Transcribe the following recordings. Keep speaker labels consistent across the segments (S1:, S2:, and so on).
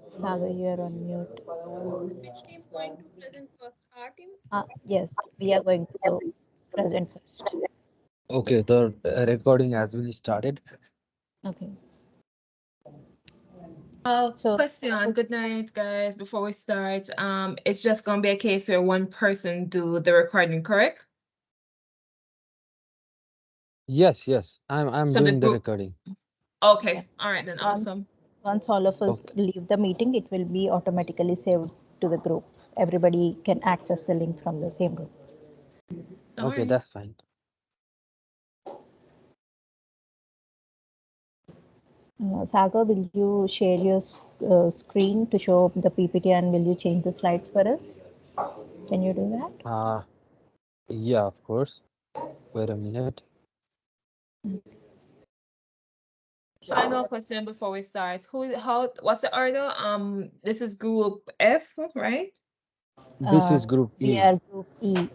S1: Sagar, you're on mute.
S2: Which team going to present first? Our team?
S1: Yes, we are going to present first.
S3: Okay, the recording has been started.
S1: Okay. So,
S2: Question. Good night, guys. Before we start, it's just gonna be a case where one person do the recording, correct?
S3: Yes. I'm
S2: So the
S3: doing the
S2: group.
S3: recording.
S1: yeah,
S2: Okay. All right then. Awesome.
S1: once all of us
S3: Okay.
S1: leave the meeting, it will be automatically saved to the group. Everybody can access the link from the same group.
S2: All
S3: Okay,
S2: right.
S3: that's fine.
S1: Sagar, will you share your screen to show the PPT and will you change the slides for us? Can you do that?
S3: Uh, yeah, of course. Wait a minute.
S2: Final question before we start. What's the order? This is group F, right?
S3: This is group
S1: We
S3: E.
S1: are group E.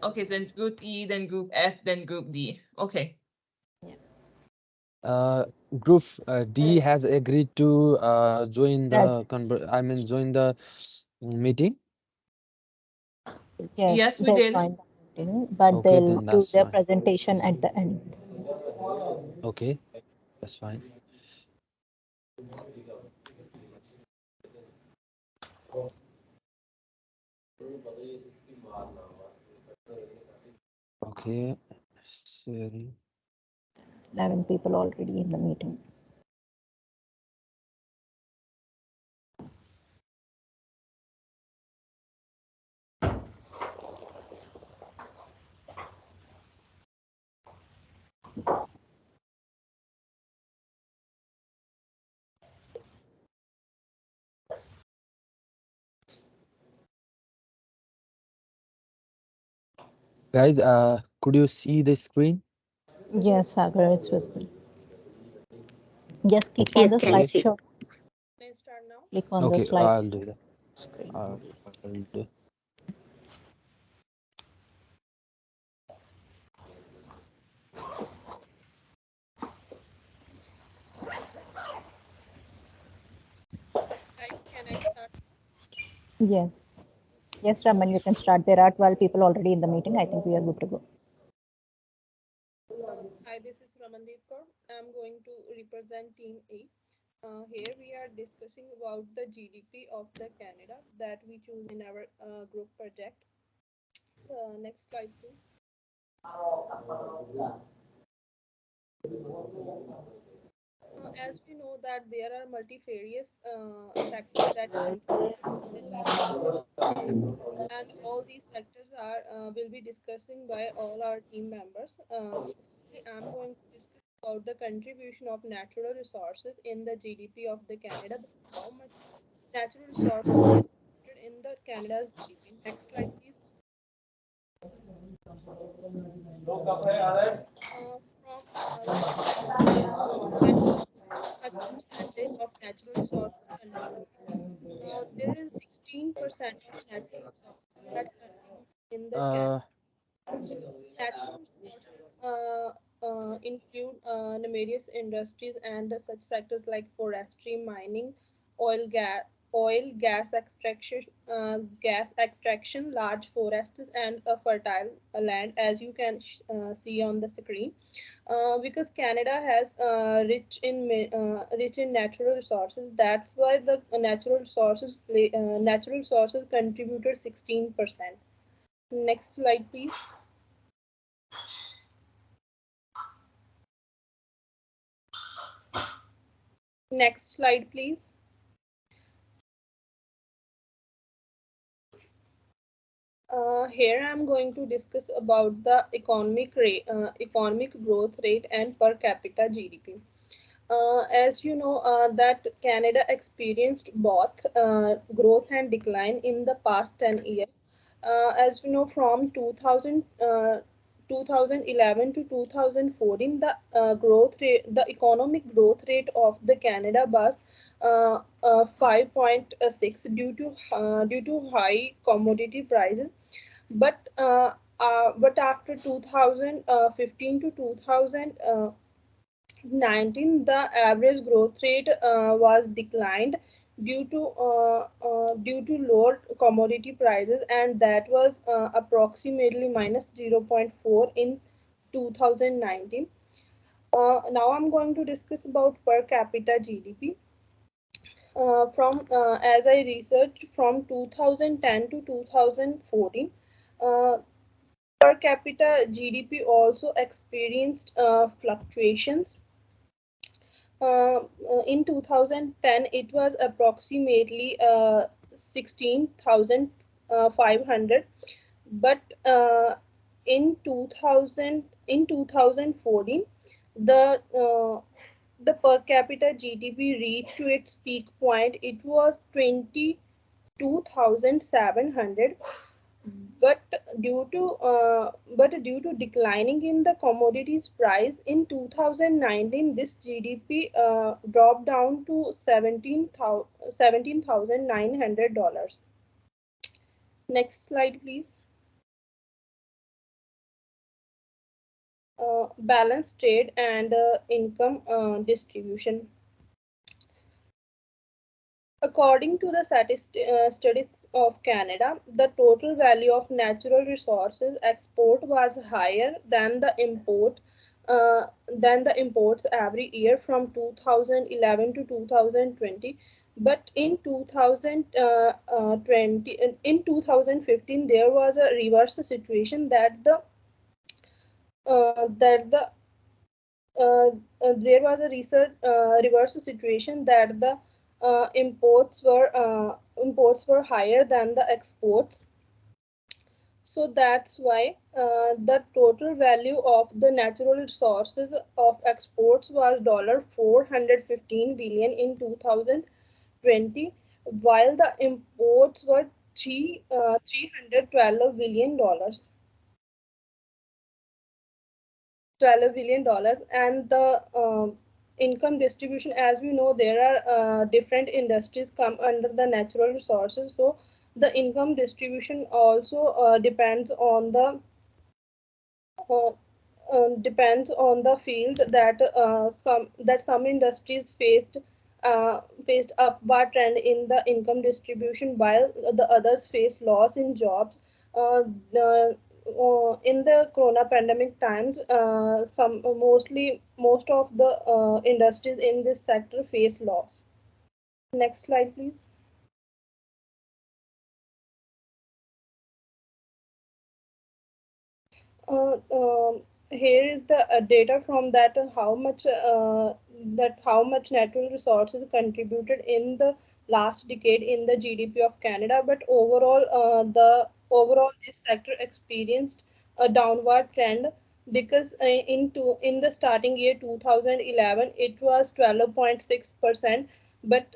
S2: Okay, so it's group E, then group F, then group D. Okay.
S1: Yeah.
S3: Uh, Group D has agreed to join the
S1: Present.
S3: join the meeting.
S1: Yes,
S2: Yes, we
S1: they'll
S2: did.
S1: join the meeting, but
S3: Okay,
S1: they'll
S3: then
S1: do
S3: that's
S1: their
S3: fine.
S1: presentation at the end.
S3: Okay, that's fine. Okay, sharing.
S1: 11 people already in the meeting.
S3: Guys, could you see the screen?
S1: Yes, Sagar, it's visible. Just click on
S4: Yes,
S1: the
S4: can
S3: Okay,
S4: see.
S1: slideshow.
S2: Let's start now.
S1: Click on the
S3: okay,
S1: slide
S3: I'll do that.
S1: screen.
S3: I'll do.
S2: Guys, can I start
S1: Yes. Yes, Raman, you can start. There are 12 people already in the meeting. I think we are good to go.
S2: Hi, this is Ramandeep Kaur. I'm going to represent Team A. Here we are discussing about the GDP of the Canada that we choose in our group project. Next slide, please. As we know that there are multifarious factors that contribute to the GDP of the Canada, and all these sectors are will be discussing by all our team members. Firstly, I'm going to discuss about the contribution of natural resources in the GDP of the Canada. How much natural resources contributed in the Canada's GDP? Next slide, please. From let's get a percentage of natural resources contributed. There is 16% of natural resources that contribute in the Canada.
S3: Uh,
S2: Natural resources include numerous industries and such sectors like forestry, mining, oil, gas extraction, large forests, and a fertile land, as you can see on the screen. Because Canada has rich in natural resources, that's why the natural resources contributed 16%. Next slide, please. Next slide, please. Here I'm going to discuss about the economic growth rate and per capita GDP. As you know, that Canada experienced both growth and decline in the past 10 years. As we know, from 2011 to 2014, the the economic growth rate of the Canada was 5.6 due to high commodity prices. But after 2015 to 2019, the average growth rate was declined due to lower commodity prices, and that was approximately minus 0.4 in 2019. Now I'm going to discuss about per capita GDP. From As I researched from 2010 to 2014, uh, per capita GDP also experienced fluctuations. In 2010, it was approximately 16,500, but in 2014, the per capita GDP reached to its peak point. It was 22,700, but due to declining in the commodities price in 2019, this GDP dropped down to $17,900. Next slide, please. Balanced trade and income distribution. According to the Statistics of Canada, the total value of natural resources export was higher than the imports every year from 2011 to 2020. But in 2015, there was a reverse situation that uh, there was a reverse situation that the imports were higher than the exports. So that's why the total value of the natural resources of exports was $415 billion in 2020, while the imports were $312 billion. $12 billion. And the income distribution, as we know, there are different industries come under the natural resources, so the income distribution also uh, depends on the field, that some industries faced upward trend in the income distribution, while the others face loss in jobs. In the corona pandemic times, most of the industries in this sector face loss. Next slide, please. uh, um, Here is the data from how much natural resources contributed in the last decade in the GDP of Canada. But overall this sector experienced a downward trend, because in the starting year 2011 it was 12.6%, but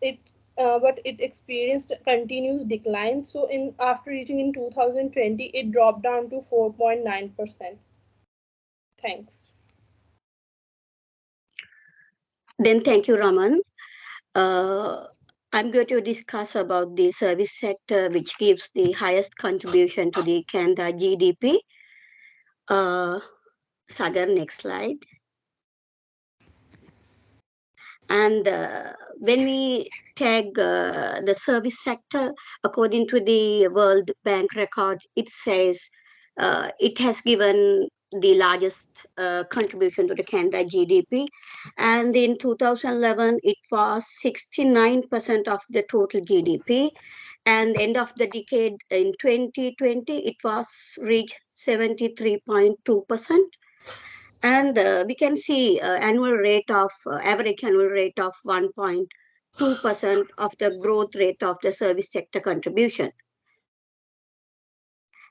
S2: it but it experienced continuous decline. So in after reaching in 2020, it dropped down to 4.9%. Thanks.
S4: Then thank you, Raman. Uh, I'm going to discuss about the service sector, which gives the highest contribution to the Canada GDP. Uh, Sagar, next slide. And when we tag the service sector, according to the World Bank record, it says it has given the largest contribution to the Canada GDP. And in 2011, it was 69% of the total GDP. And end of the decade in 2020, it was reached 73.2%. And we can see average annual rate of 1.2% of the growth rate of the service sector contribution.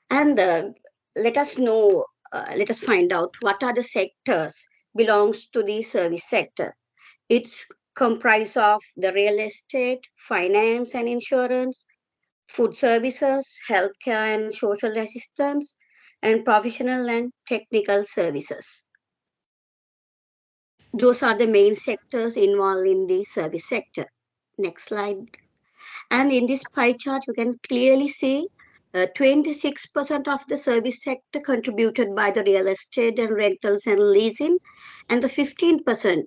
S4: And let us find out what are the sectors belongs to the service sector. It's comprised of the real estate, finance and insurance, food services, healthcare and social assistance, and professional and technical services. Those are the main sectors involved in the service sector. Next slide. And in this pie chart, you can clearly see 26% of the service sector contributed by the real estate and rentals and leasing, and the 15%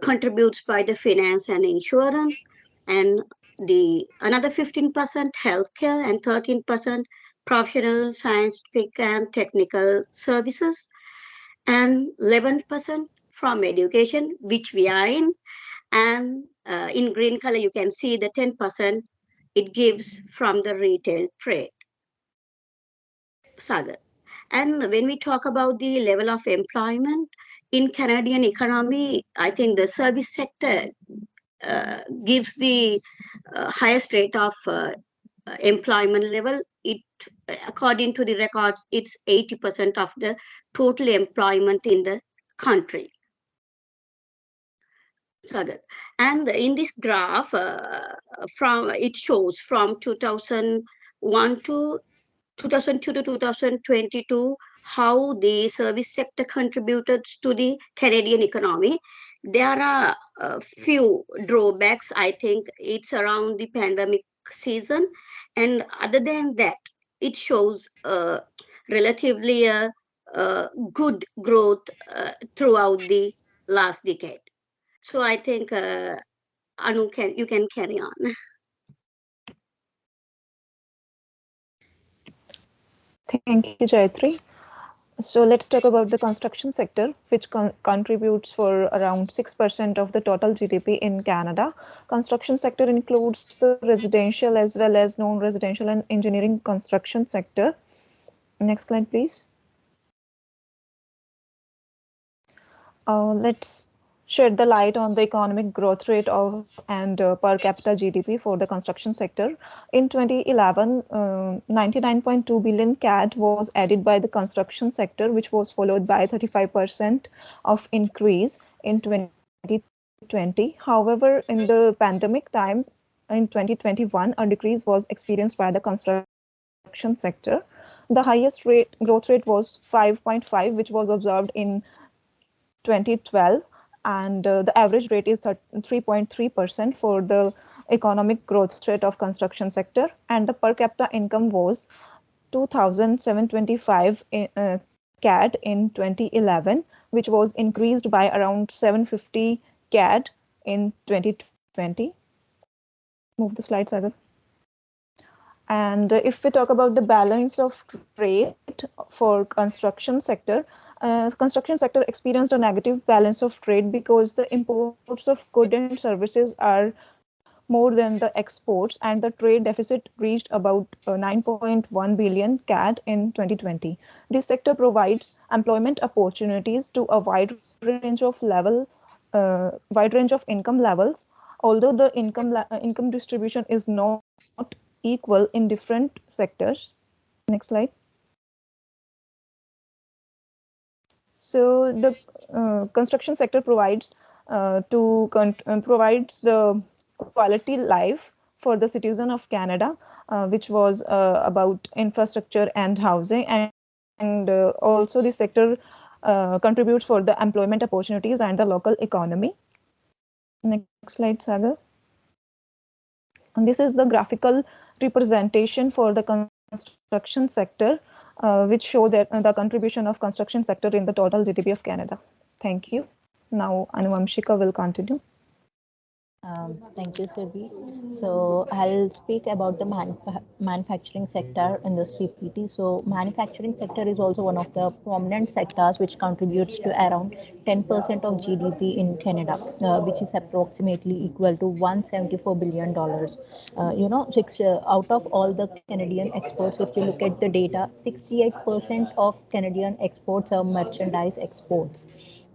S4: contributes by the finance and insurance, and the another 15% healthcare and 13% professional, scientific, and technical services, and 11% from education, which we are in. And in green color, you can see the 10% it gives from the retail trade, Sagar. And when we talk about the level of employment in Canadian economy, I think the service sector gives the highest rate of employment level. It, according to the records, it's 80% of the total employment in the country. Sagar. And in this graph, from it shows from 2001 to 2002 to 2022 how the service sector contributed to the Canadian economy. There are a few drawbacks. I think it's around the pandemic season, and other than that, it shows relatively a good growth throughout the last decade. So I think Anu, can you can carry on.
S1: Thank you, Jayatri. So let's talk about the construction sector, which contributes for around 6% of the total GDP in Canada. Construction sector includes the residential as well as non-residential and engineering construction sector. Next slide, please. Let's shed the light on the economic growth rate of and per capita GDP for the construction sector. In 2011, 99.2 billion CAD was added by the construction sector, which was followed by 35% of increase in 2020. However, in the pandemic time, in 2021, a decrease was experienced by the construction sector. The highest growth rate was 5.5, which was observed in 2012, and the average rate is 3.3% for the economic growth rate of construction sector, and the per capita income was 2,725 CAD in 2011, which was increased by around 750 CAD in 2020. Move the slide, Sagar. And if we talk about the balance of trade for construction sector, construction sector experienced a negative balance of trade because the imports of goods and services are more than the exports, and the trade deficit reached about 9.1 billion CAD in 2020. This sector provides employment opportunities to a wide range of income levels, although the income distribution is not equal in different sectors. Next slide. So the construction sector provides the quality life for the citizen of Canada, which was about infrastructure and housing, and also the sector contributes for the employment opportunities and the local economy. Next slide, Sagar. And this is the graphical representation for the construction sector, which show that the contribution of construction sector in the total GDP of Canada. Thank you. Now Anuvamshika will continue.
S5: Thank you, Surbi. So I'll speak about the manufacturing sector in this PPT. So manufacturing sector is also one of the prominent sectors which contributes to around 10% of GDP in Canada, which is approximately equal to $174 billion. Out of all the Canadian exports, if you look at the data, 68% of Canadian exports are merchandise exports.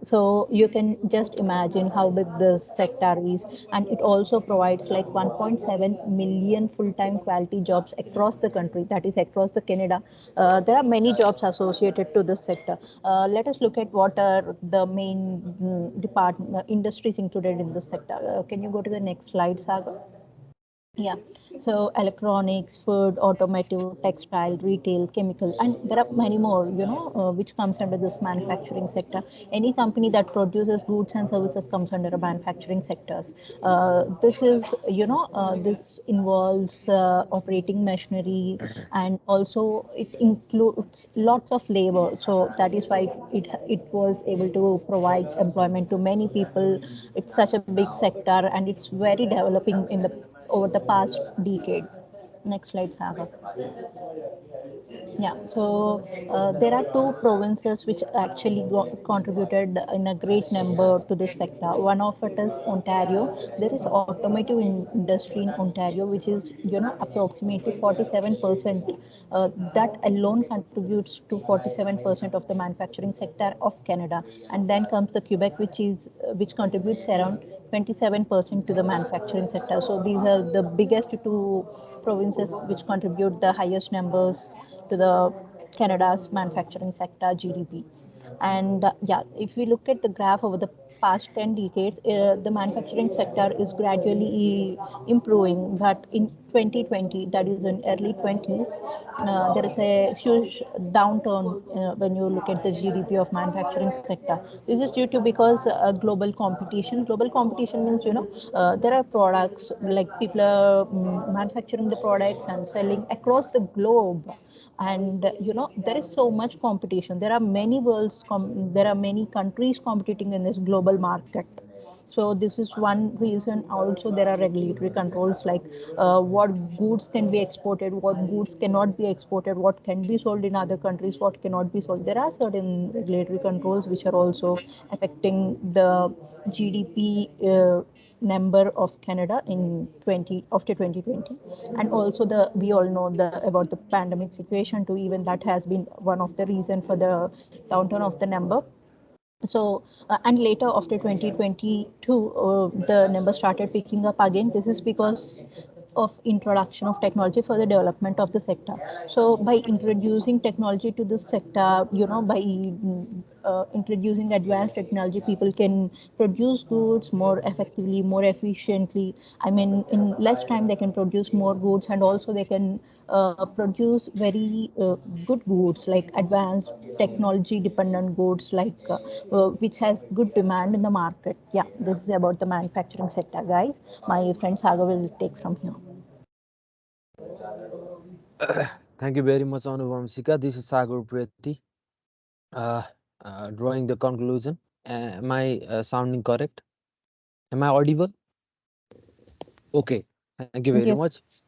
S5: So you can just imagine how big this sector is, and it also provides like 1.7 million full-time quality jobs across the country, that is across the Canada. There are many jobs associated to this sector. Let us look at what are the main department industries included in this sector. Can you go to the next slide, Saga? Yeah. So electronics, food, automotive, textile, retail, chemical, and there are many more, which comes under this manufacturing sector. Any company that produces goods and services comes under a manufacturing sectors. This is, this involves operating machinery, and also it includes lots of labor. So that is why it was able to provide employment to many people. It's such a big sector, and it's very developing in the over the past decade. Next slide, Saga. Yeah, so there are two provinces which actually contributed in a great number to this sector. One of it is Ontario. There is automotive industry in Ontario, which is approximately 47%. That alone contributes to 47% of the manufacturing sector of Canada. And then comes the Quebec, which contributes around 27% to the manufacturing sector. So these are the biggest two provinces which contribute the highest numbers to the Canada's manufacturing sector GDP. And yeah, if we look at the graph over the past 10 decades, the manufacturing sector is gradually improving. But in 2020, that is in early 20s, there is a huge downturn when you look at the GDP of manufacturing sector. This is due to because global competition. Global competition means there are products like people are manufacturing the products and selling across the globe, and there is so much competition. There are many there are many countries competing in this global market. So this is one reason. Also there are regulatory controls, like what goods can be exported, what goods cannot be exported, what can be sold in other countries, what cannot be sold. There are certain regulatory controls which are also affecting the GDP number of Canada in 20 after 2020. And also the we all know the about the pandemic situation too. Even that has been one of the reason for the downturn of the number. So and later after 2022, the number started picking up again. This is because of introduction of technology for the development of the sector. So by introducing technology to this sector, by introducing advanced technology, people can produce goods more effectively, more efficiently. I mean, in less time they can produce more goods, and also they can produce very good goods, like advanced technology dependent goods, like which has good demand in the market. Yeah, this is about the manufacturing sector, guys. My friend Saga will take from here.
S3: Thank you very much, Anuvamsika. This is Sagar Preti, uh, drawing the conclusion. Am I sounding correct? Am I audible? Okay, thank you very much.
S1: Yes.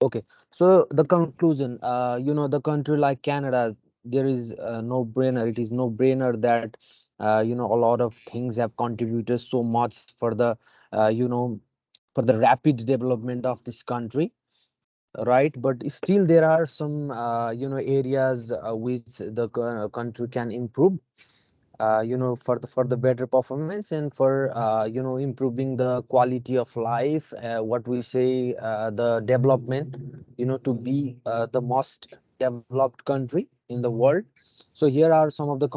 S3: Okay, so the conclusion, the country like Canada, there is no brainer. It is no brainer that a lot of things have contributed so much for the for the rapid development of this country, right? But still there are some areas which the country can improve, for the better performance, and for improving the quality of life, what we say, the development, to be the most developed country in the world. So here are some of the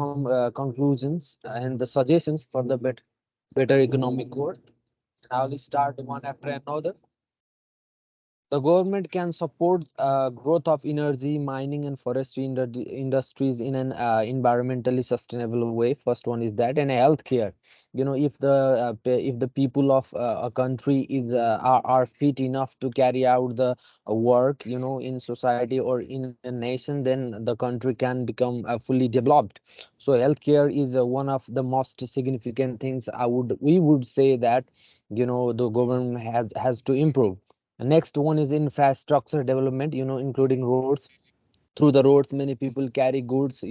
S3: conclusions and the suggestions for the better economic growth. I will start one after another. The government can support growth of energy, mining, and forestry industries in an environmentally sustainable way. First one is that, and healthcare. If if the people of a country are fit enough to carry out the work, in society or in a nation, then the country can become fully developed. So healthcare is one of the most significant things. We would say that the government has to improve. Next one is infrastructure development, including roads. Through the roads, many people carry goods,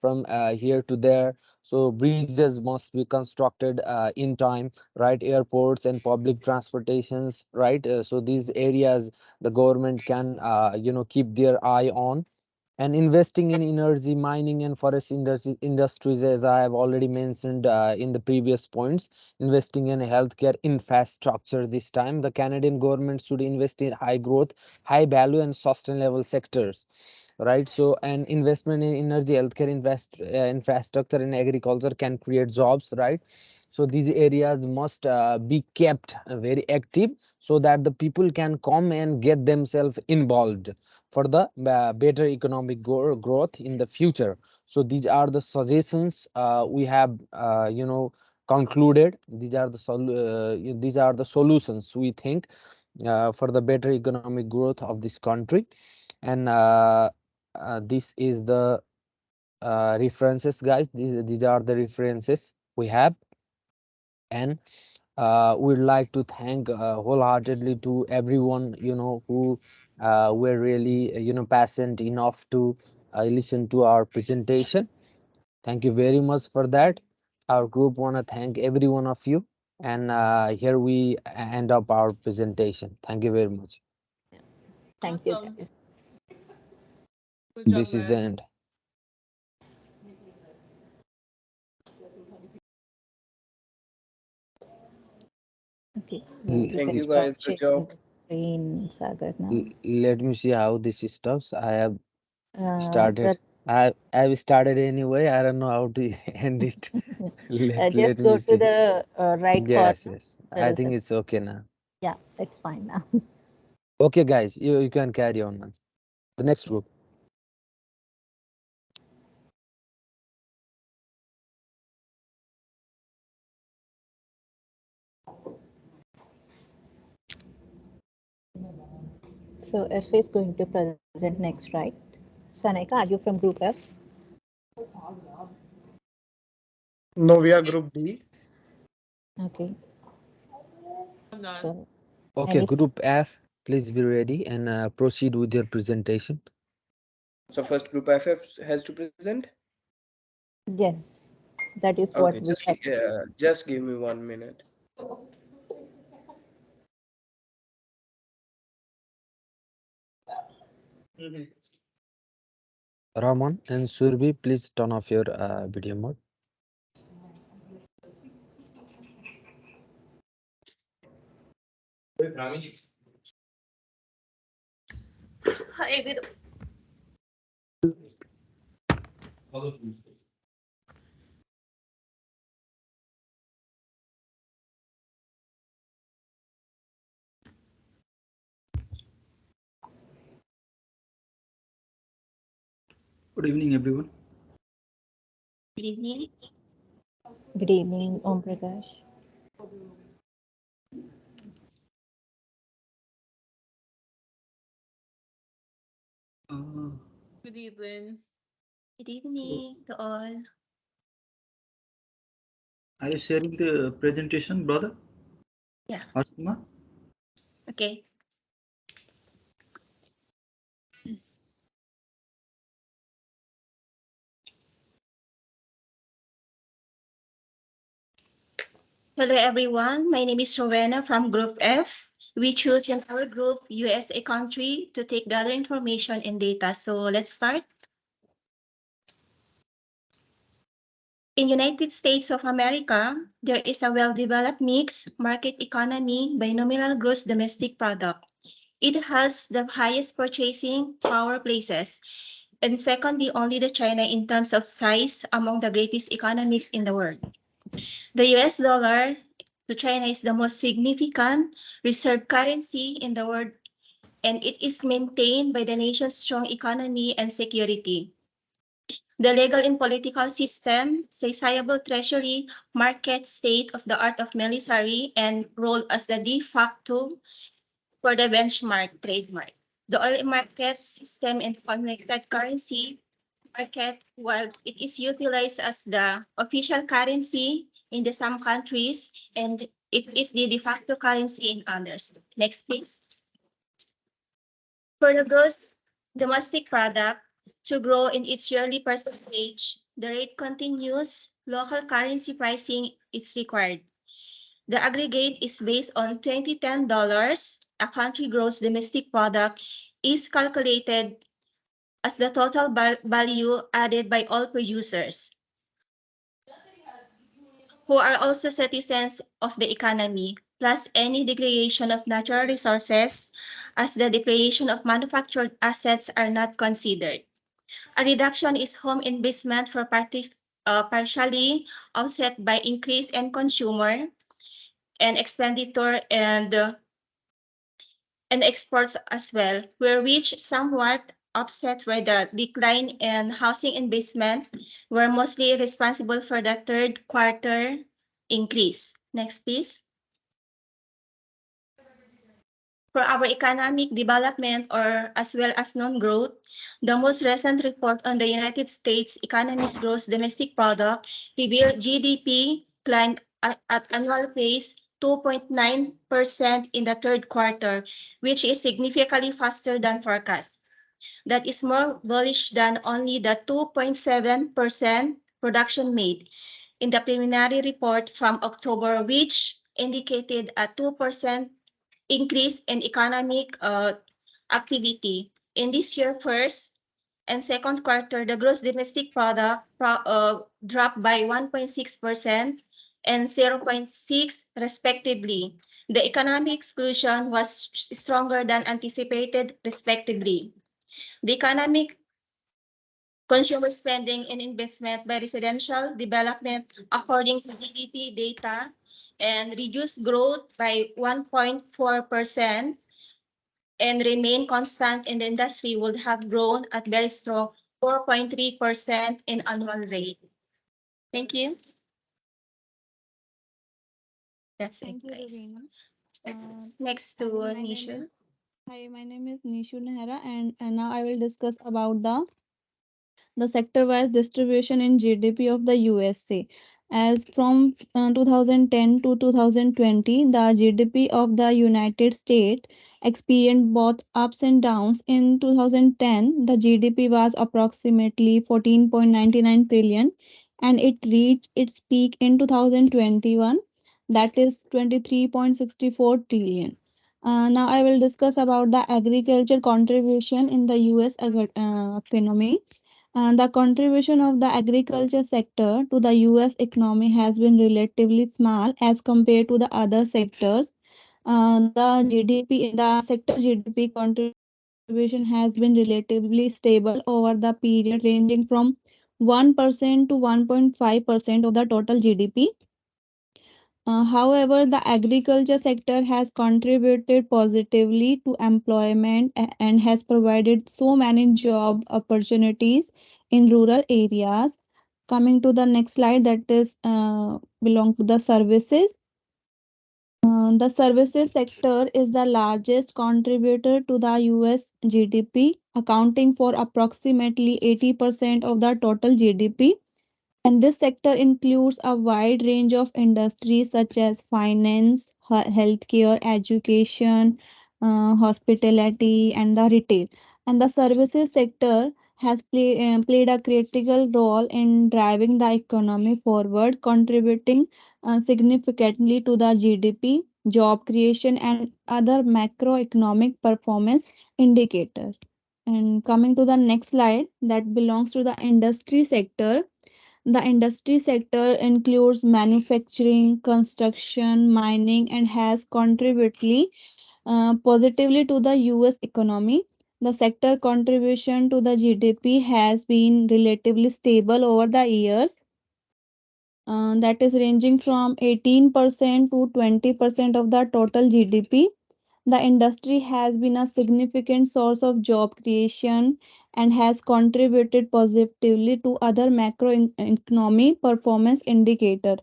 S3: from here to there. So bridges must be constructed in time, right? Airports and public transportations, right? So these areas the government can, keep their eye on. And investing in energy, mining, and forest industries, as I have already mentioned in the previous points. Investing in healthcare infrastructure. This time the Canadian government should invest in high growth, high value, and sustainable sectors, right? So an investment in energy, healthcare, infrastructure, and agriculture can create jobs, right? So these areas must be kept very active so that the people can come and get themselves involved for the better economic growth in the future. So these are the suggestions we have concluded. These are the solutions we think for the better economic growth of this country. And this is the references, guys. These are the references we have. And we'd like to thank wholeheartedly to everyone who were really patient enough to listen to our presentation. Thank you very much for that. Our group want to thank every one of you. And here we end up our presentation. Thank you very much.
S5: Thank you,
S2: Awesome.
S5: guys.
S2: Good job,
S3: This is the
S2: guys.
S3: end.
S5: Okay,
S3: L-
S5: you
S6: Thank
S5: can
S6: you
S3: l-
S5: stop
S6: guys. Good
S5: sharing
S6: job.
S5: the screen, Sagar, now.
S3: Let me see how this stops. I have started.
S5: That's
S3: I've started anyway. I don't know how to end it. Let
S5: just
S3: me
S5: go to
S3: see.
S5: the right
S3: Yes,
S5: corner.
S3: yes.
S5: There
S3: I
S5: is
S3: think
S5: a,
S3: it's okay now.
S5: yeah, it's fine now.
S3: Okay, guys, you can carry on now. The next group.
S5: So F is going to present next, right? Sanika, are you from group F?
S6: No, we are Group D.
S5: Okay.
S2: I'm done.
S5: So
S3: Okay,
S5: any
S3: group F, please be ready and proceed with your presentation.
S6: So first Group FF has to present.
S5: yes, that is
S6: Okay,
S5: what we have.
S6: just give me 1 minute. Mhm.
S3: Raman and Surbi, please turn off your video mode.
S7: Good evening, everyone.
S4: Good evening.
S5: Good evening, Om Prakash.
S7: Uh,
S2: Good evening.
S4: Good
S7: so
S4: evening to all.
S7: are you sharing the presentation, brother?
S4: Yeah,
S7: Asma?
S4: okay. Hello, everyone. My name is Rowena from Group F. We choose in our group USA country to take gather information and data. So let's start. In United States of America, there is a well-developed mixed market economy by nominal gross domestic product. It has the highest purchasing power places, and secondly, only the China in terms of size among the greatest economies in the world. The US dollar to China is the most significant reserve currency in the world, and it is maintained by the nation's strong economy and security. The legal and political system, sociable treasury, market state of the art of military, and role as the de facto for the benchmark trademark. The oil market system and connected currency market, while it is utilized as the official currency in the some countries, and it is the de facto currency in others. Next, please. For the gross domestic product to grow in its yearly percentage, the rate continues. Local currency pricing is required. The aggregate is based on 2010 dollars. A country gross domestic product is calculated as the total value added by all producers who are also citizens of the economy, plus any degradation of natural resources, as the degradation of manufactured assets are not considered. A reduction is home investment for
S8: partially offset by increase in consumer and expenditure and exports as well, were which somewhat offset by the decline in housing investment, were mostly responsible for the third quarter increase. Next, please. For our economic development or as well as non-growth, the most recent report on the United States economy's gross domestic product revealed GDP climbed at annual pace 2.9% in the third quarter, which is significantly faster than forecast. That is more bullish than only the 2.7% production made in the preliminary report from October, which indicated a 2% increase in economic activity. In this year first and second quarter, the gross domestic product dropped by 1.6% and 0.6 respectively. The economic exclusion was stronger than anticipated respectively. The economic consumer spending and investment by residential development according to GDP data and reduced growth by 1.4% and remain constant in the industry would have grown at very strong 4.3% in annual rate. Thank you. That's it,
S9: Thank you,
S8: guys.
S9: Ravina. Uh,
S8: Next to
S9: hi,
S8: Nisha.
S9: my name is Nishu Nehra, and now I will discuss about the sector-wise distribution in GDP of the USA. As from 2010 to 2020, the GDP of the United States experienced both ups and downs. In 2010, the GDP was approximately 14.99 trillion, and it reached its peak in 2021, that is 23.64 trillion. Now I will discuss about the agriculture contribution in the US economy. The contribution of the agriculture sector to the US economy has been relatively small as compared to the other sectors. The sector GDP contribution has been relatively stable over the period ranging from 1% to 1.5% of the total GDP. However, the agriculture sector has contributed positively to employment and has provided so many job opportunities in rural areas. Coming to the next slide, that is belong to the services. The services sector is the largest contributor to the US GDP, accounting for approximately 80% of the total GDP. And this sector includes a wide range of industries such as finance, healthcare, education, hospitality, and the retail. And the services sector has played a critical role in driving the economy forward, contributing significantly to the GDP, job creation, and other macroeconomic performance indicators. And coming to the next slide, that belongs to the industry sector. The industry sector includes manufacturing, construction, mining, and has contributed positively to the US economy. The sector contribution to the GDP has been relatively stable over the years, that is ranging from 18% to 20% of the total GDP. The industry has been a significant source of job creation and has contributed positively to other macroeconomic performance indicators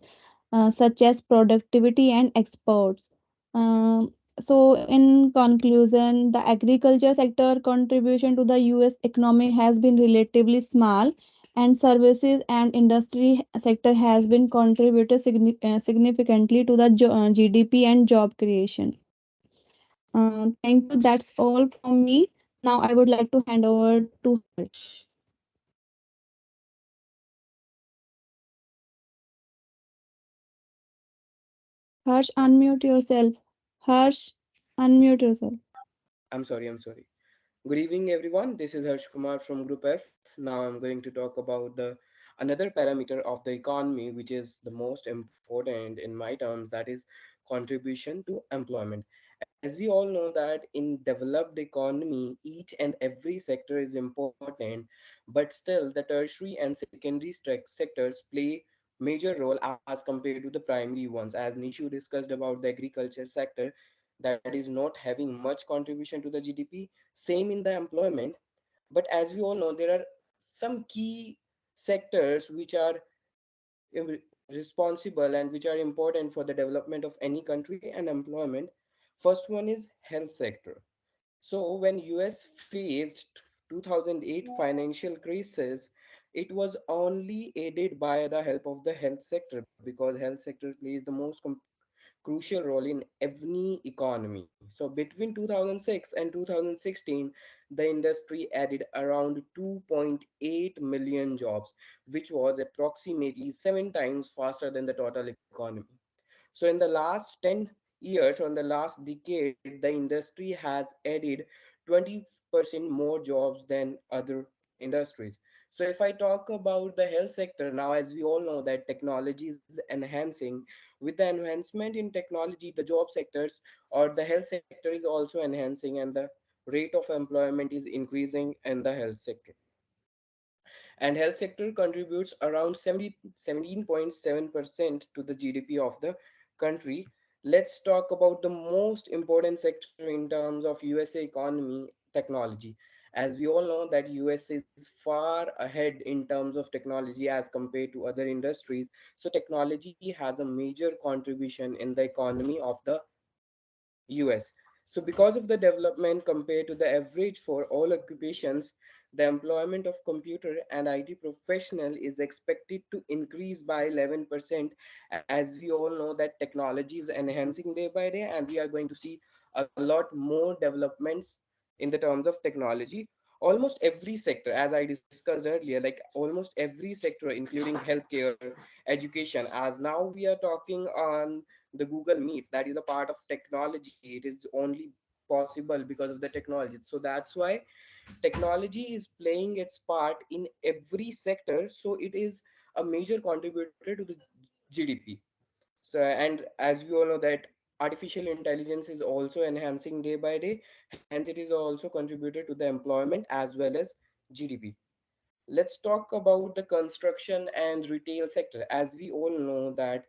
S9: such as productivity and exports. So, in conclusion, the agriculture sector contribution to the US economy has been relatively small, and services and industry sector has been contributed significantly to the GDP and job creation. Thank you. That's all from me. Now I would like to hand over to Harsh. Harsh, unmute yourself. Harsh, unmute yourself.
S6: I'm sorry. Good evening, everyone. This is Harsh Kumar from Group F. Now I'm going to talk about the another parameter of the economy, which is the most important in my terms, that is contribution to employment. As we all know that in developed economy, each and every sector is important, but still the tertiary and secondary sectors play major role as compared to the primary ones. As Nishu discussed about the agriculture sector, that is not having much contribution to the GDP. Same in the employment, but as we all know, there are some key sectors which are responsible and which are important for the development of any country and employment. First one is health sector. So when US faced 2008 financial crisis, it was only aided by the help of the health sector, because health sector plays the most crucial role in any economy. So between 2006 and 2016, the industry added around 2.8 million jobs, which was approximately 7 times faster than the total economy. So in the last 10 years, or in the last decade, the industry has added 20% more jobs than other industries. So if I talk about the health sector now, as we all know that technology is enhancing, with the enhancement in technology, the job sectors or the health sector is also enhancing, and the rate of employment is increasing in the health sector. And health sector contributes around 17.7% to the GDP of the country. Let's talk about the most important sector in terms of USA economy, technology. As we all know that US is far ahead in terms of technology as compared to other industries. So technology has a major contribution in the economy of the US. So, because of the development compared to the average for all occupations, the employment of computer and IT professional is expected to increase by 11%. As we all know that technology is enhancing day by day, and we are going to see a lot more developments in the terms of technology. Almost every sector, as I discussed earlier, like almost every sector, including healthcare, education, as now we are talking on the Google Meets, that is a part of technology. It is only possible because of the technology. So that's why technology is playing its part in every sector. So it is a major contributor to the GDP. So, and as we all know that artificial intelligence is also enhancing day by day, hence it is also contributed to the employment as well as GDP. Let's talk about the construction and retail sector. As we all know that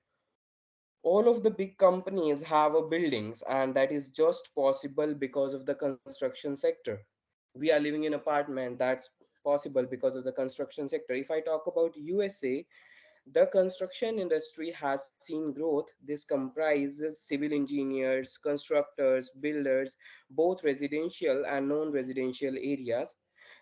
S6: all of the big companies have a buildings, and that is just possible because of the construction sector. We are living in apartment, that's possible because of the construction sector. If I talk about USA, the construction industry has seen growth. This comprises civil engineers, constructors, builders, both residential and non-residential areas.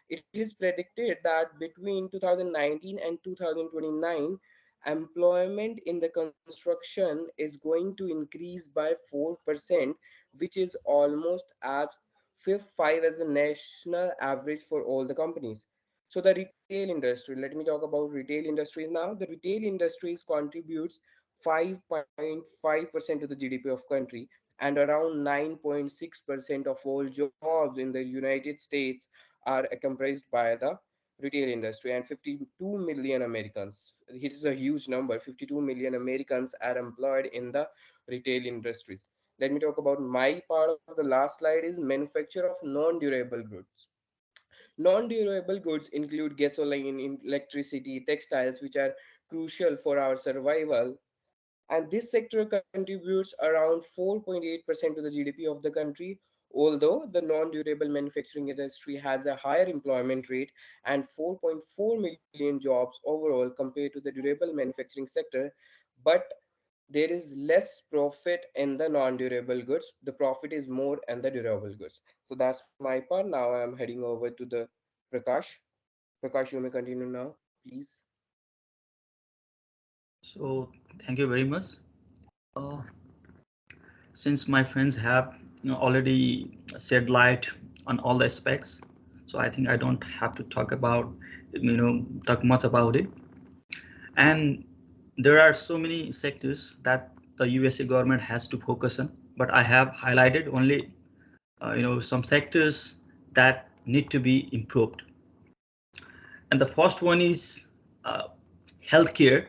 S6: It is predicted that between 2019 and 2029, employment in the construction is going to increase by 4%, which is almost as fifth five as the national average for all the companies. So the retail industry, let me talk about retail industries now. The retail industries contributes 5.5% to the GDP of country, and around 9.6% of all jobs in the United States are comprised by the retail industry. And 52 million Americans, it is a huge number, 52 million Americans are employed in the retail industries. Let me talk about my part of the last slide is manufacture of non-durable goods. Non-durable goods include gasoline, electricity, textiles, which are crucial for our survival. And this sector contributes around 4.8% to the GDP of the country, although the non-durable manufacturing industry has a higher employment rate and 4.4 million jobs overall compared to the durable manufacturing sector. But there is less profit in the non-durable goods. The profit is more in the durable goods. So that's my part. Now I'm heading over to the Prakash. Prakash, you may continue now, please.
S7: So thank you very much. Uh, since my friends have already shed light on all the aspects, so I think I don't have to talk about talk much about it. And there are so many sectors that the USA government has to focus on, but I have highlighted only some sectors that need to be improved. And the first one is uh, healthcare.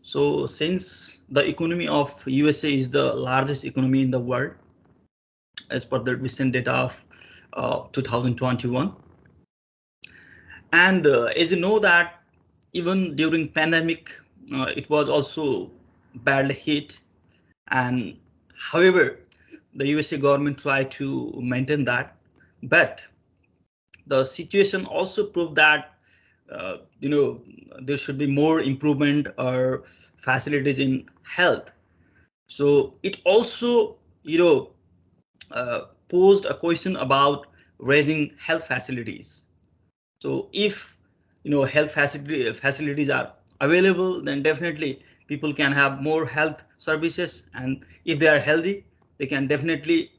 S7: So since the economy of USA is the largest economy in the world, as per the recent data of 2021. And as you know that even during pandemic, it was also badly hit. And however, the USA government tried to maintain that, but the situation also proved that you know there should be more improvement or facilities in health. So it also posed a question about raising health facilities. So if health facilities are available, then definitely people can have more health services, and if they are healthy, they can definitely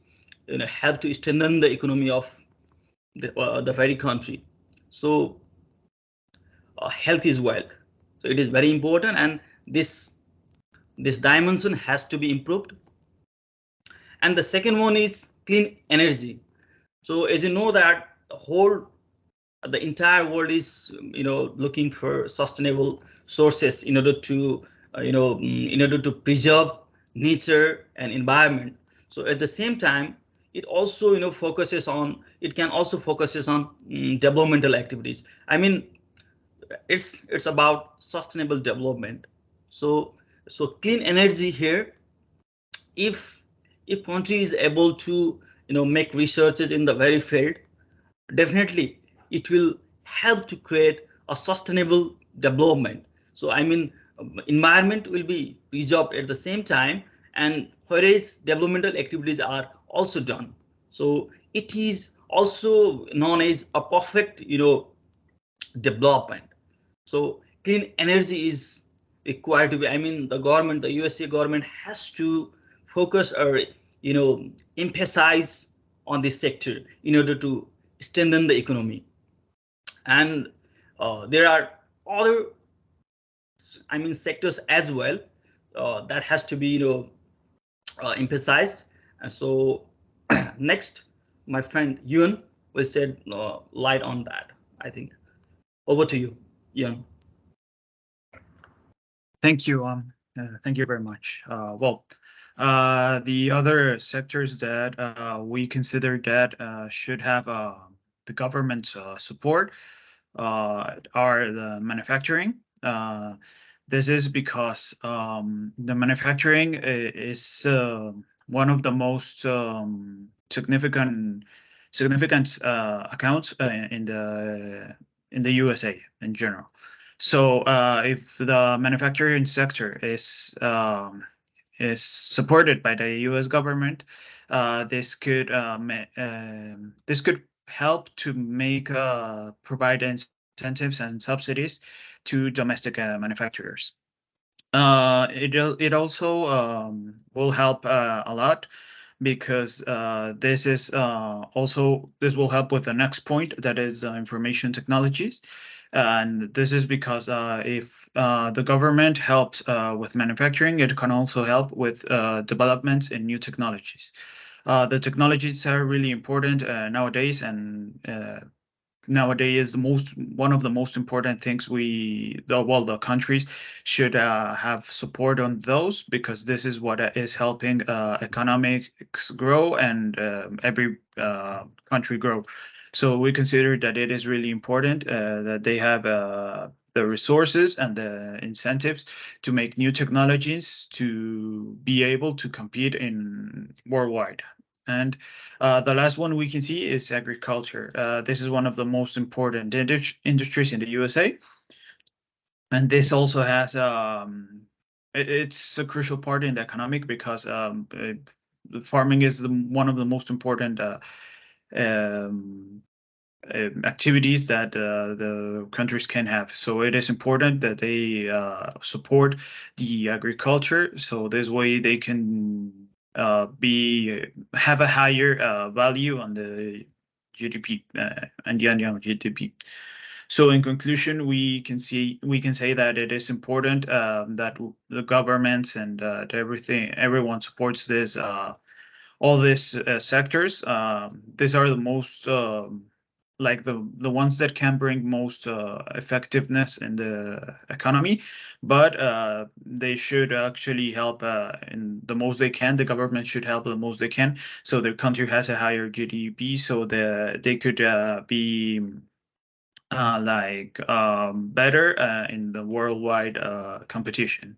S7: help to strengthen the economy of the very country. So health is wealth. So it is very important, and this dimension has to be improved. And the second one is clean energy. So as you know that the entire world is looking for sustainable sources in order to in order to preserve nature and environment. So at the same time, it can also focuses on developmental activities. I mean, it's about sustainable development. So clean energy here, if country is able to make researches in the very field, definitely it will help to create a sustainable development. So I mean, environment will be preserved at the same time, and whereas developmental activities are also done. So it is also known as a perfect development. So clean energy is required to be, I mean, the USA government has to focus or emphasize on this sector in order to strengthen the economy. And there are other, I mean, sectors as well that has to be emphasized. And so next, my friend Yun will shed light on that. I think over to you, Yun.
S10: Thank you. Thank you very much. The other sectors that we consider that should have the government's support are the manufacturing. This is because the manufacturing is one of the most significant accounts in the USA in general. So if the manufacturing sector is supported by the U.S. government, this could help to make provide incentives and subsidies to domestic manufacturers. It also will help a lot because this will help with the next point, that is information technologies. And this is because if the government helps with manufacturing, it can also help with developments in new technologies. The technologies are really important nowadays, and nowadays one of the most important things the countries should have support on those, because this is what is helping economics grow and every country grow. So we consider that it is really important that they have the resources and the incentives to make new technologies to be able to compete in worldwide. And the last one we can see is agriculture. This is one of the most important industries in the USA. And this also has, it's a crucial part in the economic, because farming is one of the most important um, activities that the countries can have. So it is important that they support the agriculture, so this way they can have a higher value on the GDP and the annual GDP. So in conclusion, we can say that it is important that the governments and everyone supports this all these sectors. These are the most like the ones that can bring most effectiveness in the economy, but they should actually help in the most they can. The government should help the most they can, so their country has a higher GDP, so they could be better in the worldwide competition.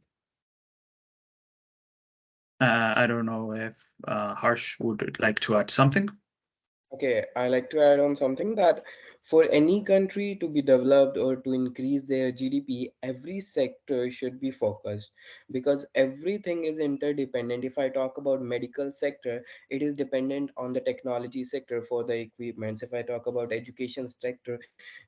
S10: I don't know if Harsh would like to add something.
S6: Okay, I like to add on something that for any country to be developed or to increase their GDP, every sector should be focused because everything is interdependent. If I talk about medical sector, it is dependent on the technology sector for the equipments. If I talk about education sector,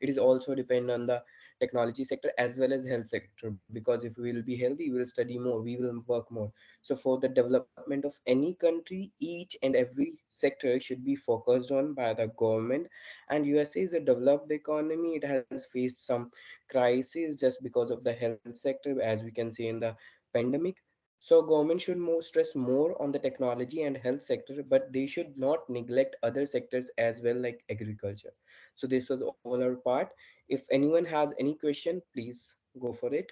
S6: it is also dependent on the technology sector as well as health sector, because if we will be healthy, we will study more, we will work more. So for the development of any country, each and every sector should be focused on by the government. And USA is a developed economy. It has faced some crises just because of the health sector, as we can see in the pandemic. So government should more stress more on the technology and health sector, but they should not neglect other sectors as well, like agriculture. So this was all our part. If anyone has any question, please go for it.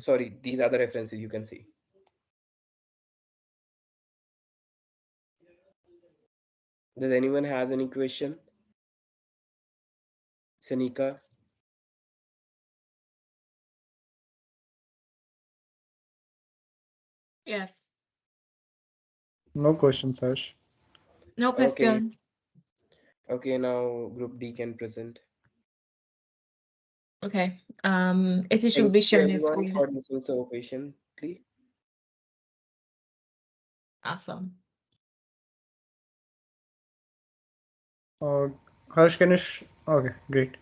S6: Sorry, these are the references you can see. Does anyone has any question? Sanika?
S11: Yes.
S12: No questions, Harsh.
S11: No
S6: Okay.
S11: questions.
S6: Okay, now group D can present.
S11: Okay. It should
S6: Thank
S11: be
S6: you
S11: sharing his
S6: everyone
S11: screen.
S6: for listening so patiently.
S11: Awesome.
S12: Uh, Harsh, can you? Okay, great.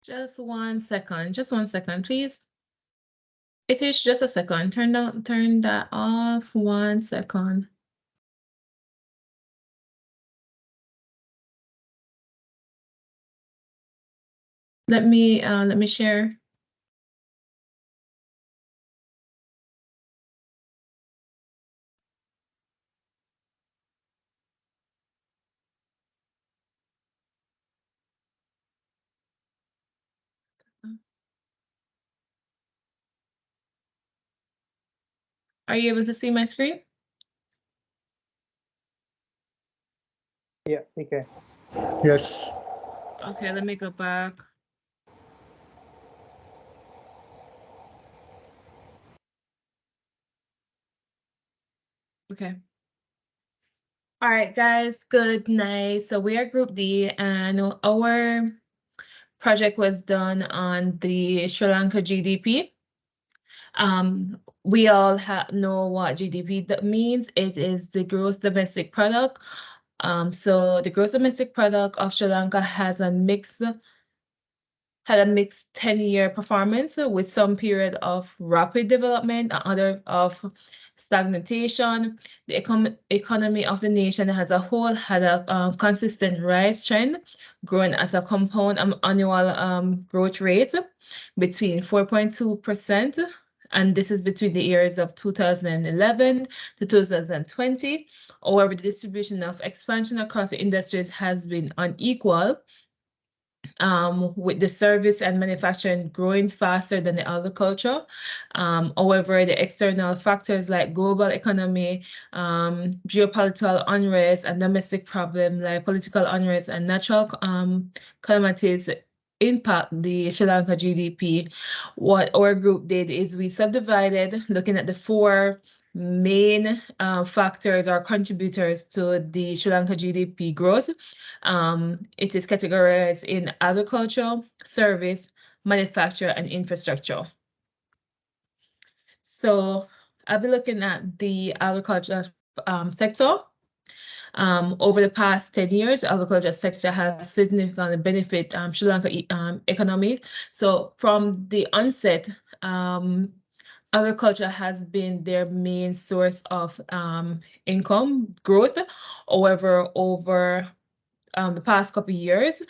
S11: Just 1 second. Just 1 second, please. It is just a second. Turn that off. 1 second. Let me share. Are you able to see my screen?
S12: Yeah, okay. Yes.
S11: Okay, let me go back. Okay. All right, guys, good night. So we are Group D, and our project was done on the Sri Lanka GDP. We all know what GDP that means. It is the gross domestic product. So the gross domestic product of Sri Lanka had a mixed 10-year performance with some period of rapid development and other of stagnation. The economy of the nation as a whole had a consistent rise trend, growing at a compound annual growth rate between 4.2%. And this is between the years of 2011 to 2020. However, the distribution of expansion across the industries has been unequal, with the service and manufacturing growing faster than the agriculture. However, the external factors like global economy, geopolitical unrest, and domestic problems like political unrest and natural calamities impact the Sri Lanka GDP. What our group did is we subdivided, looking at the four main factors or contributors to the Sri Lanka GDP growth. It is categorized in agriculture, service, manufacture, and infrastructure. So I'll be looking at the agriculture sector. Over the past 10 years, the agriculture sector has significantly benefited Sri Lanka economy. So from the onset, agriculture has been their main source of income growth. However, over the past couple of years,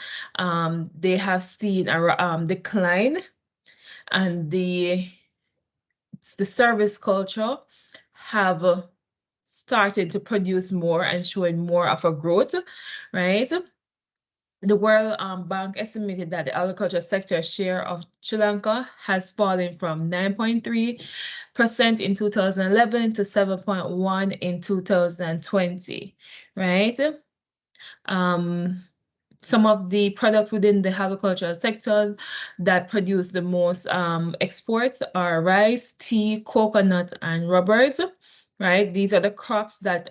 S11: they have seen a decline, and the service culture have started to produce more and showing more of a growth, right? The World Bank estimated that the agriculture sector share of Sri Lanka has fallen from 9.3% in 2011 to 7.1 in 2020, right? Some of the products within the agricultural sector that produce the most exports are rice, tea, coconut, and rubbers, right? These are the crops that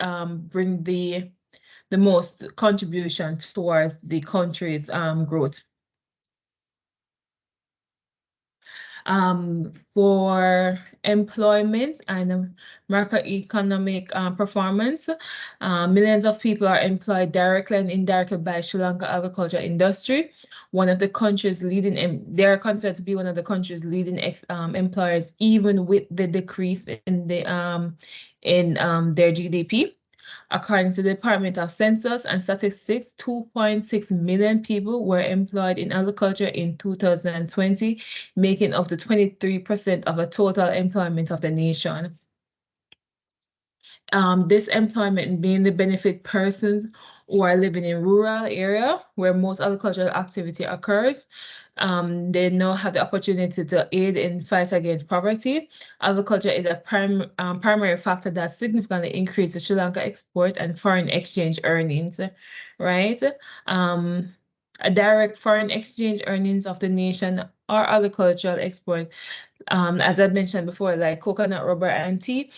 S11: bring the most contribution towards the country's growth. For employment and macroeconomic performance, millions of people are employed directly and indirectly by Sri Lanka agriculture industry. One of the country's leading, they are considered to be one of the country's leading employers, even with the decrease in their GDP. According to the Department of Census and Statistics, 2.6 million people were employed in agriculture in 2020, making up to 23% of the total employment of the nation. This employment mainly benefit persons who are living in rural area where most agricultural activity occurs. They now have the opportunity to aid in fight against poverty. Agriculture is a primary factor that significantly increases Sri Lanka export and foreign exchange earnings, right? A direct foreign exchange earnings of the nation are agricultural export. As I mentioned before, like coconut, rubber, and tea,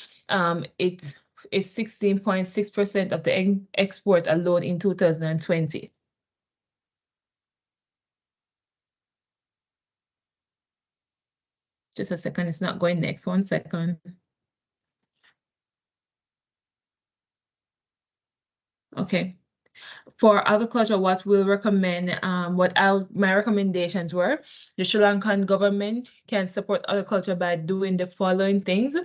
S11: it is 16.6% of the export alone in 2020. Just a second, it's not going next. 1 second. Okay. For agriculture, what we'll recommend, my recommendations were, the Sri Lankan government can support agriculture by doing the following things.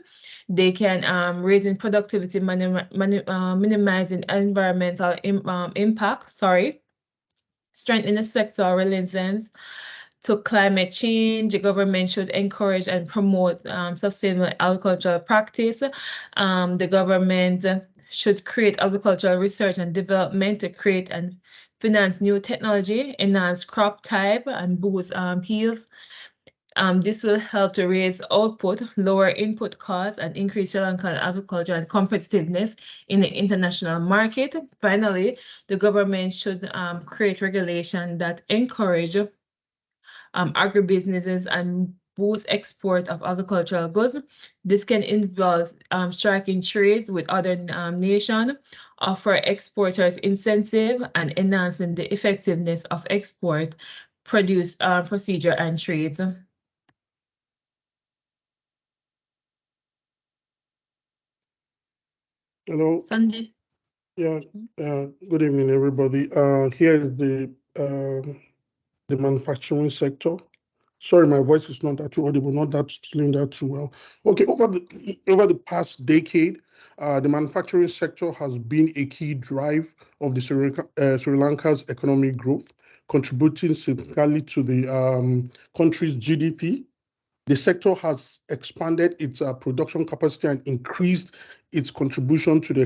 S11: They can raising productivity, minimizing environmental impact, strengthening the sector resilience to climate change. The government should encourage and promote sustainable agricultural practice. The government should create agricultural research and development to create and finance new technology, enhance crop type, and boost yields. This will help to raise output, lower input costs, and increase Sri Lankan agriculture and competitiveness in the international market. Finally, the government should create regulation that encourage agribusinesses and boost export of agricultural goods. This can involve striking trades with other nations, offer exporters incentive, and enhancing the effectiveness of export produce procedure and trades.
S13: Hello.
S11: Sandy.
S13: Yeah. Good evening, everybody. Here is the manufacturing sector. Sorry, my voice is not that too audible, not that feeling that too well. Okay, over the past decade, the manufacturing sector has been a key drive of the Sri Lanka's economic growth, contributing significantly to the country's GDP. The sector has expanded its production capacity and increased its contribution to the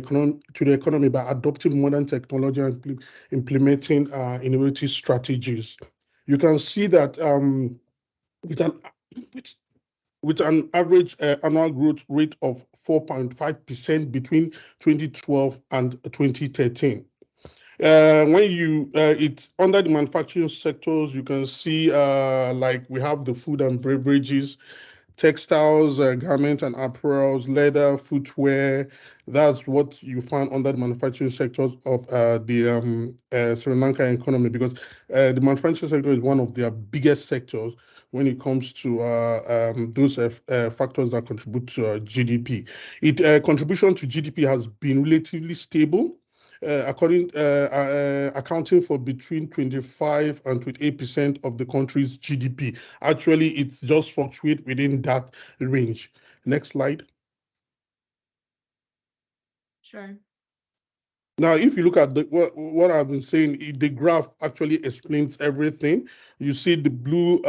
S13: economy by adopting modern technology and implementing innovative strategies. You can see that with an with, with an average annual growth rate of 4.5% between 2012 and 2013. When it's under the manufacturing sectors, you can see like we have the food and beverages, textiles, garments and apparels, leather, footwear. That's what you find under the manufacturing sectors of the Sri Lanka economy, because the manufacturing sector is one of their biggest sectors when it comes to those factors that contribute to GDP. Contribution to GDP has been relatively stable, accounting for between 25 and 28% of the country's GDP. Actually, it's just fluctuate within that range. Next slide.
S11: Sure.
S13: Now, if you look at what I've been saying, the graph actually explains everything. You see the blue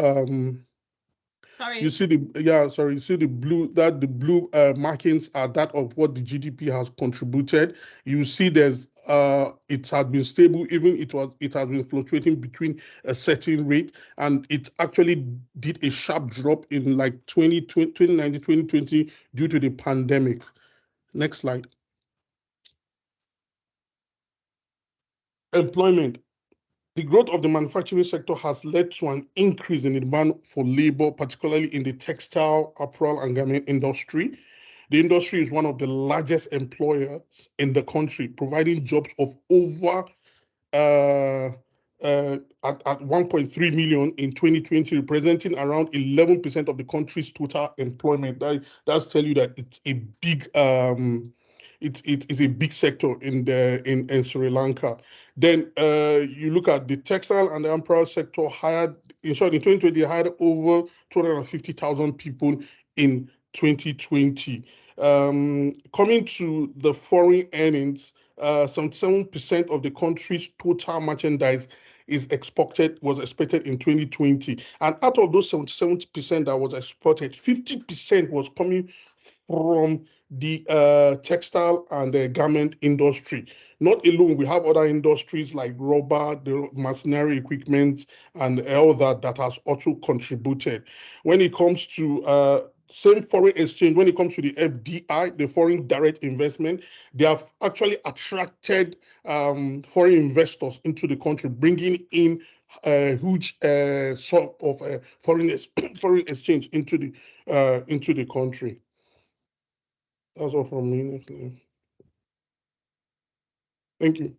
S13: you
S11: Sorry.
S13: see you see the blue markings are that of what the GDP has contributed. You see it has been stable, even it has been fluctuating between a certain rate, and it actually did a sharp drop in like 2019, 2020 due to the pandemic. Next slide. Employment. The growth of the manufacturing sector has led to an increase in the demand for labor, particularly in the textile, apparel, and garment industry. The industry is one of the largest employers in the country, providing jobs of over uh, at 1.3 million in 2020, representing around 11% of the country's total employment. That's tell you that it's a big it is a big sector in Sri Lanka. Then you look at the textile and the apparel sector hired, in short, in 2020 hired over 250,000 people in 2020. Coming to the foreign earnings, 77% of the country's total merchandise was expected in 2020. And out of those 77% that was exported, 50% was coming from the textile and the garment industry. Not alone, we have other industries like rubber, the machinery equipment, and all that has also contributed. When it comes to same foreign exchange, when it comes to the FDI, the foreign direct investment, they have actually attracted foreign investors into the country, bringing in a huge sum of foreign exchange into the country. That's all from me. Thank you.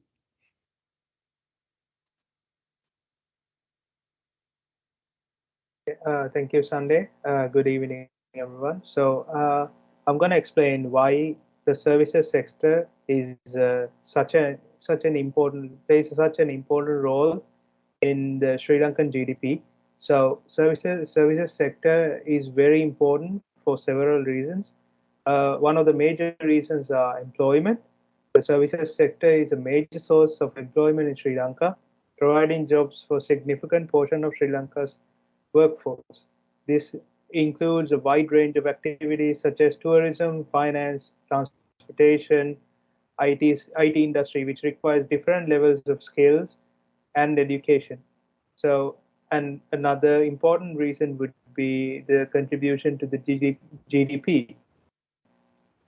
S14: Thank you, Sunday. Good evening, everyone. I'm going to explain why the services sector is such an important plays such an important role in the Sri Lankan GDP. So services sector is very important for several reasons. One of the major reasons are employment. The services sector is a major source of employment in Sri Lanka, providing jobs for a significant portion of Sri Lanka's workforce. This includes a wide range of activities such as tourism, finance, transportation, IT industry, which requires different levels of skills and education. So, and another important reason would be the contribution to the GDP.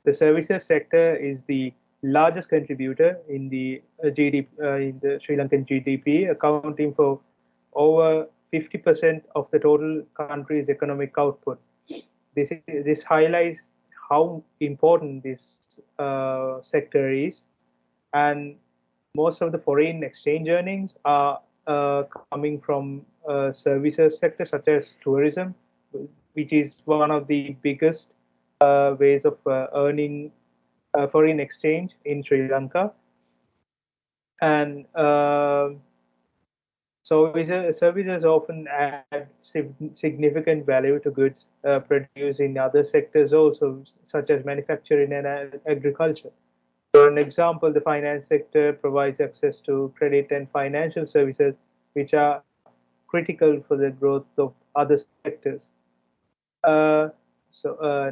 S14: The services sector is the largest contributor in the in the Sri Lankan GDP, accounting for over 50% of the total country's economic output. This highlights how important this sector is, and most of the foreign exchange earnings are coming from services sector such as tourism, which is one of the biggest ways of earning foreign exchange in Sri Lanka. And services often add significant value to goods produced in other sectors also, such as manufacturing and agriculture. For an example, the finance sector provides access to credit and financial services, which are critical for the growth of other sectors. Uh, so, uh,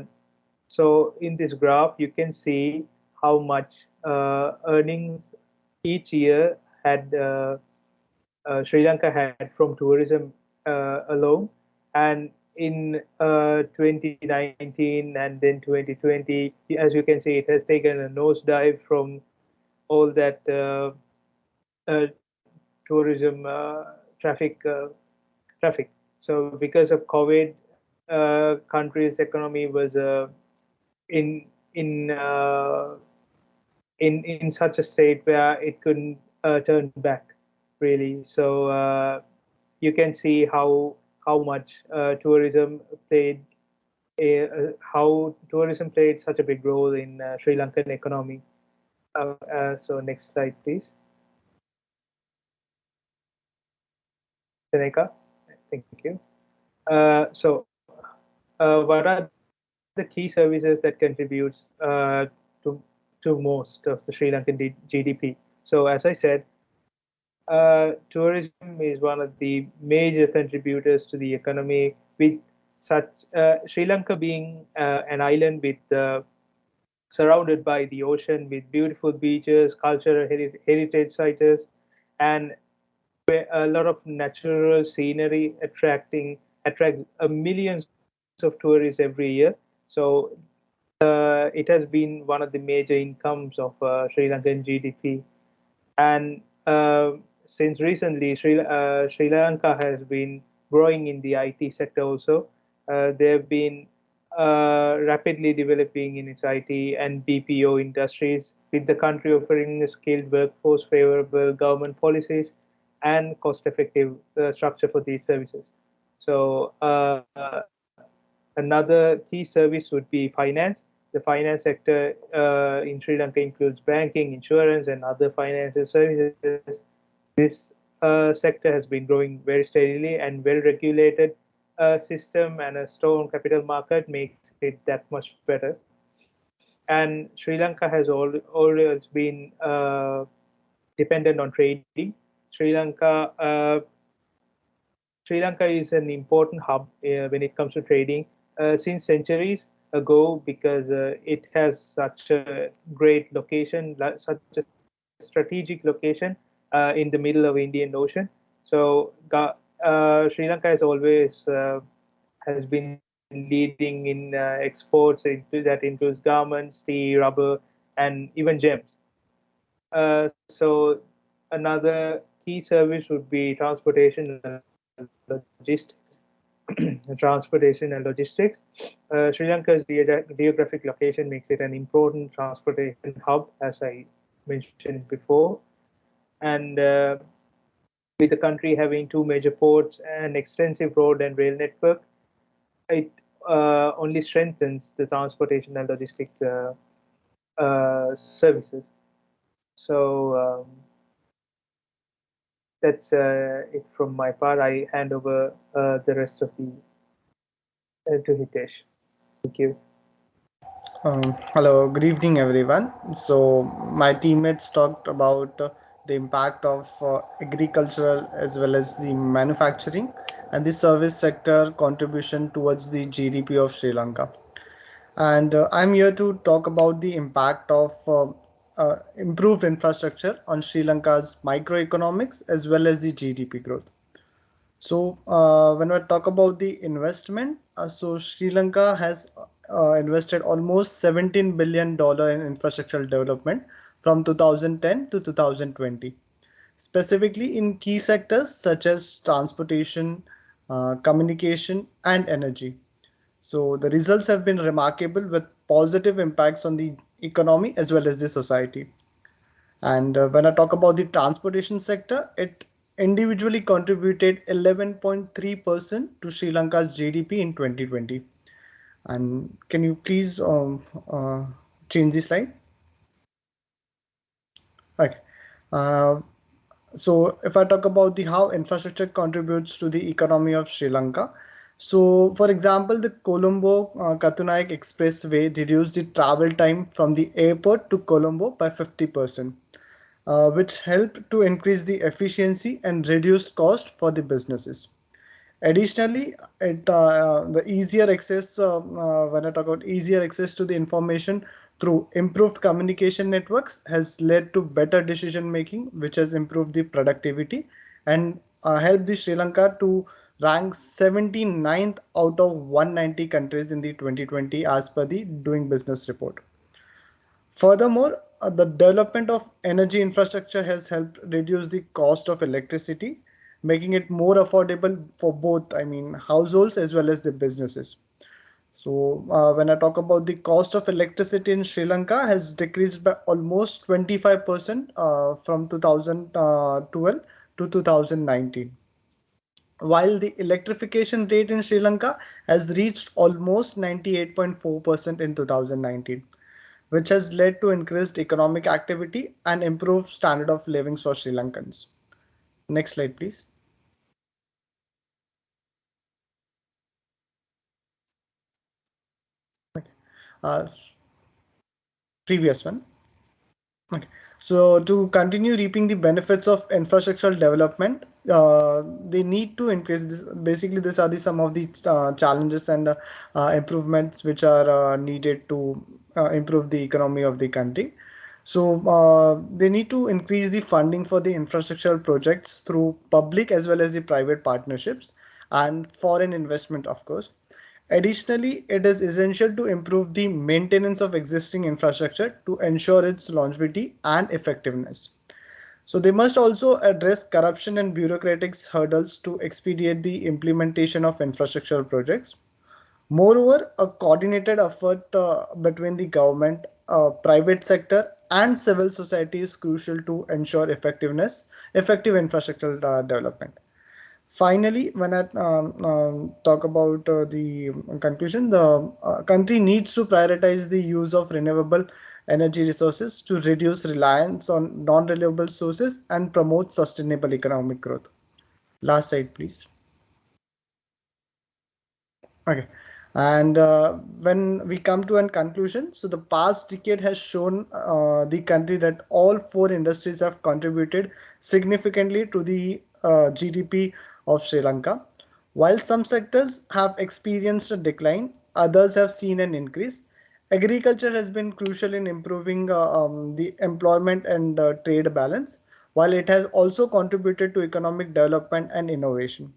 S14: so in this graph, you can see how much earnings each year had Sri Lanka had from tourism alone, and in 2019 and then 2020, as you can see, it has taken a nosedive from all that tourism traffic. So because of COVID, country's economy was in in uh, in such a state where it couldn't turn back really. So you can see how much how tourism played such a big role in Sri Lankan economy. So next slide, please. Seneca, thank you. So what are the key the key services that contributes to most of the Sri Lankan GDP. So as I said, tourism is one of the major contributors to the economy, with such Sri Lanka being an island with surrounded by the ocean with beautiful beaches, cultural heritage sites, and a lot of natural scenery attracts millions of tourists every year. So it has been one of the major incomes of Sri Lankan GDP. And since recently, Sri Lanka has been growing in the IT sector also. They have been rapidly developing in its IT and BPO industries, with the country offering a skilled workforce, favorable government policies, and cost-effective structure for these services. So another key service would be finance. The finance sector in Sri Lanka includes banking, insurance, and other financial services. This sector has been growing very steadily, and well-regulated system and a strong capital market makes it that much better. And Sri Lanka has always been dependent on trading. Sri Lanka Sri Lanka is an important hub when it comes to trading since centuries ago, because it has such a great location, such a strategic location in the middle of Indian Ocean. So Sri Lanka has always has been leading in exports that includes garments, tea, rubber, and even gems. So another key service would be transportation and logistics. Transportation and logistics. Sri Lanka's geographic location makes it an important transportation hub, as I mentioned before. And with the country having two major ports and extensive road and rail network, it only strengthens the transportation and logistics services. So that's it from my part. I hand over the rest of the to Hitesh. Thank you.
S12: Hello, good evening, everyone. So, my teammates talked about the impact of agricultural as well as the manufacturing and the service sector contribution towards the GDP of Sri Lanka. And I'm here to talk about the impact of improved infrastructure on Sri Lanka's microeconomics as well as the GDP growth. So when we talk about the investment, so Sri Lanka has invested almost $17 billion in infrastructural development from 2010 to 2020, specifically in key sectors such as transportation, communication, and energy. So the results have been remarkable, with positive impacts on the economy as well as the society. And when I talk about the transportation sector, it individually contributed 11.3% to Sri Lanka's GDP in 2020. And can you please change the slide? Okay. Uh, so if I talk about the how infrastructure contributes to the economy of Sri Lanka, so for example, the Colombo Katunaik Expressway reduced the travel time from the airport to Colombo by 50%. Which helped to increase the efficiency and reduce cost for the businesses. Additionally, the easier access when I talk about easier access to the information through improved communication networks has led to better decision making, which has improved the productivity and helped the Sri Lanka to rank 79th out of 190 countries in the 2020 as per the Doing Business report. Furthermore, the development of energy infrastructure has helped reduce the cost of electricity, making it more affordable for both, I mean, households as well as the businesses. So when I talk about the cost of electricity in Sri Lanka has decreased by almost 25% from 2012 to 2019. While the electrification rate in Sri Lanka has reached almost 98.4% in 2019, which has led to increased economic activity and improved standard of living for Sri Lankans. Next slide, please. Uh, Previous one. Okay. So to continue reaping the benefits of infrastructural development, they need to increase this. Basically, these are the some of the challenges and improvements which are needed to improve the economy of the country. So they need to increase the funding for the infrastructural projects through public as well as the private partnerships and foreign investment, of course. Additionally, it is essential to improve the maintenance of existing infrastructure to ensure its longevity and effectiveness. So they must also address corruption and bureaucratic hurdles to expedite the implementation of infrastructural projects. Moreover, a coordinated effort between the government, private sector, and civil society is crucial to ensure effective infrastructural development. Finally, when I talk about the conclusion, the country needs to prioritize the use of renewable energy resources to reduce reliance on non-renewable sources and promote sustainable economic growth. Last slide, please. Okay. And when we come to a conclusion, so the past decade has shown the country that all four industries have contributed significantly to the GDP of Sri Lanka. While some sectors have experienced a decline, others have seen an increase. Agriculture has been crucial in improving the employment and trade balance, while it has also contributed to economic development and innovation.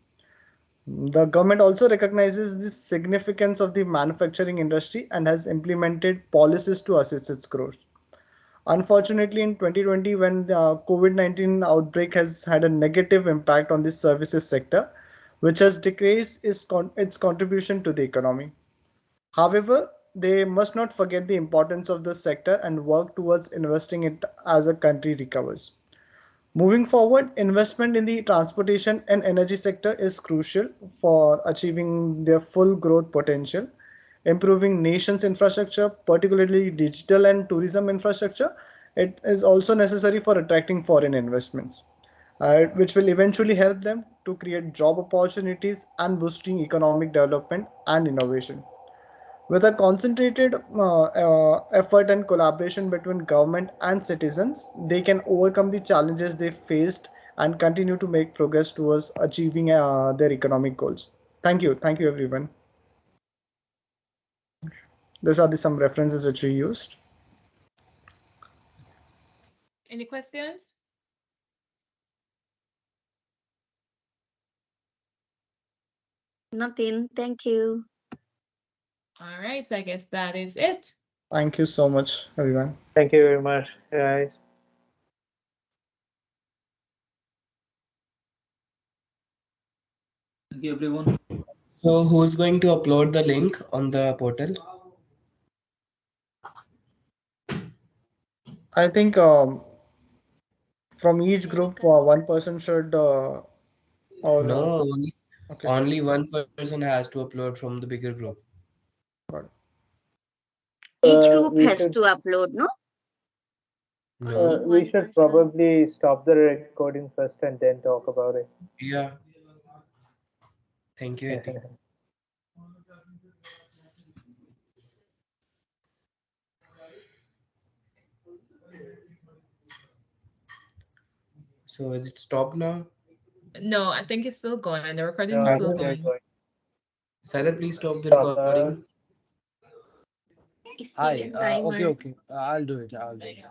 S12: The government also recognizes the significance of the manufacturing industry and has implemented policies to assist its growth. Unfortunately, in 2020, when the COVID-19 outbreak has had a negative impact on the services sector, which has decreased its contribution to the economy. However, they must not forget the importance of this sector and work towards investing it as a country recovers. Moving forward, investment in the transportation and energy sector is crucial for achieving their full growth potential. Improving nation's infrastructure, particularly digital and tourism infrastructure, it is also necessary for attracting foreign investments, which will eventually help them to create job opportunities and boosting economic development and innovation. With a concentrated effort and collaboration between government and citizens, they can overcome the challenges they faced and continue to make progress towards achieving their economic goals. Thank you. Thank you, everyone. These are some references which we used.
S11: Any questions?
S4: Nothing. Thank you.
S11: All right, so I guess that is it.
S12: Thank you so much, everyone.
S14: Thank you very much, guys.
S6: Thank you, everyone. So, who's going to upload the link on the portal?
S12: I think from each group, one person should, or
S6: No, only,
S12: okay,
S6: only one person has to upload from the bigger group.
S12: got it.
S4: Each group
S14: We
S4: has
S14: should
S4: to upload, no?
S6: No.
S14: we should probably stop the recording first and then talk about it.
S6: Yeah. Thank you, Eddie. So, is it stopped now?
S11: No, I think it's still going. The recording is
S14: No,
S11: still
S14: it's
S6: Sagar,
S14: still
S11: going.
S14: going.
S6: Sagar, please stop the
S14: Stop.
S6: recording.
S8: It's still
S3: Hi.
S8: in
S3: Okay.
S8: timer.
S3: Okay. I'll do it. I'll do it.